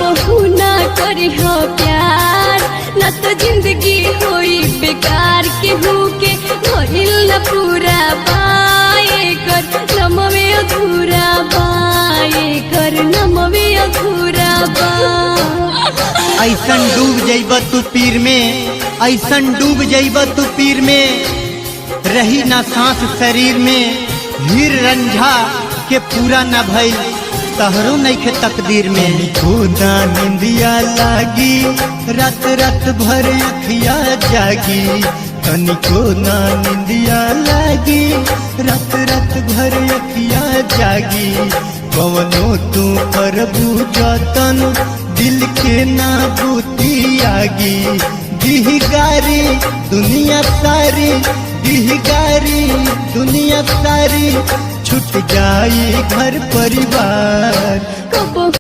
कबहू ना करे हो प्यार, न तो जिंदगी होई बेकार। केहू के भइल न पूरा पाए कर नमवे अधूरा बाए कर नमवे अधूरा बा। ऐसन डूब जइब तू पीर में, ऐसन डूब जइब तू पीर में, रही ना सांस शरीर में। हीर रंझा के पूरा न भइल तहरो नइखे तकदीर में। खुदा निंदिया लागी रात रात भर अखिया जागी, तनिको ना निंदिया लागी रात रात भर अखिया जागी। कवनो तू करबू जतन दिल के ना बूती आगी। दिहगारी दुनिया सारी, दिहगारी दुनिया सारी, छूट जाई घर परिवार।